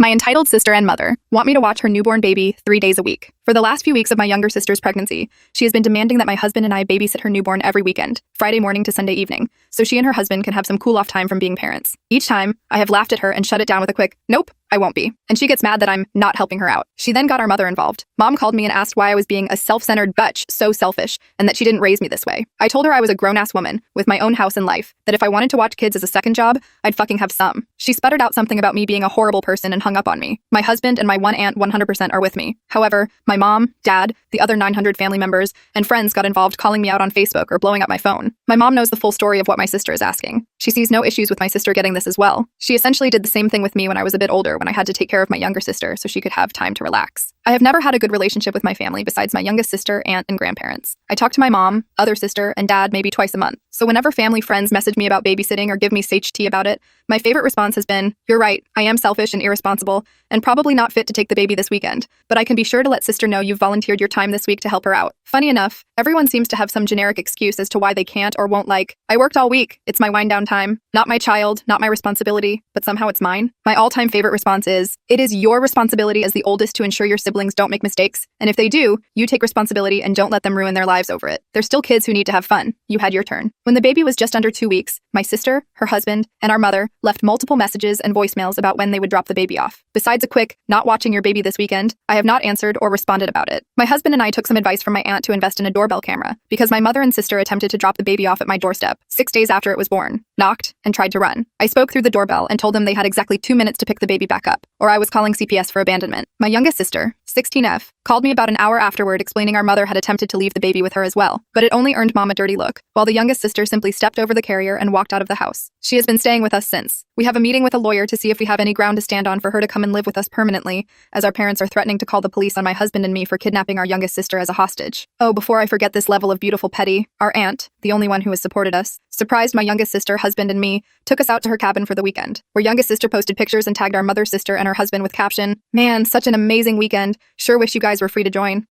My entitled sister and mother want me to watch her newborn baby 3 days a week. For the last few weeks of my younger sister's pregnancy, she has been demanding that my husband and I babysit her newborn every weekend, Friday morning to Sunday evening, so she and her husband can have some cool-off time from being parents. Each time, I have laughed at her and shut it down with a quick, "Nope, I won't be." And she gets mad that I'm not helping her out. She then got our mother involved. Mom called me and asked why I was being a self-centered bitch, so selfish, and that she didn't raise me this way. I told her I was a grown-ass woman with my own house and life, that if I wanted to watch kids as a second job, I'd fucking have some. She sputtered out something about me being a horrible person and hung up on me. My husband and my one aunt 100% are with me. However, my mom, dad, the other 900 family members, and friends got involved calling me out on Facebook or blowing up my phone. My mom knows the full story of what my sister is asking. She sees no issues with my sister getting this as well. She essentially did the same thing with me when I was a bit older, when I had to take care of my younger sister so she could have time to relax. I have never had a good relationship with my family besides my youngest sister, aunt, and grandparents. I talk to my mom, other sister, and dad maybe twice a month. So whenever family friends message me about babysitting or give me sage tea about it, my favorite response has been, "You're right, I am selfish and irresponsible, and probably not fit to take the baby this weekend, but I can be sure to let sister know you've volunteered your time this week to help her out." Funny enough, everyone seems to have some generic excuse as to why they can't or won't, like, "I worked all week, it's my wind down time, not my child, not my responsibility, but somehow it's mine." My all-time favorite response is, "It is your responsibility as the oldest to ensure your siblings don't make mistakes, and if they do, you take responsibility and don't let them ruin their lives over it. They're still kids who need to have fun. You had your turn." When the baby was just under 2 weeks, my sister, her husband, and our mother left multiple messages and voicemails about when they would drop the baby off. Besides a quick, "Not watching your baby this weekend," I have not answered or responded about it. My husband and I took some advice from my aunt to invest in a doorbell camera because my mother and sister attempted to drop the baby off at my doorstep 6 days after it was born, knocked, and tried to run. I spoke through the doorbell and told them they had exactly 2 minutes to pick the baby back up, or I was calling CPS for abandonment. My youngest sister, 16F, called me about an hour afterward explaining our mother had attempted to leave the baby with her as well, but it only earned mom a dirty look, while the youngest sister simply stepped over the carrier and walked out of the house. She has been staying with us since. We have a meeting with a lawyer to see if we have any ground to stand on for her to come and live with us permanently, as our parents are threatening to call the police on my husband and me for kidnapping our youngest sister as a hostage. Oh, before I forget this level of beautiful petty, our aunt, the only one who has supported us, surprised my youngest sister, husband, and me, took us out to her cabin for the weekend, where youngest sister posted pictures and tagged our mother, sister, and her husband with caption, "Man, such an amazing weekend. Sure wish you guys were free to join."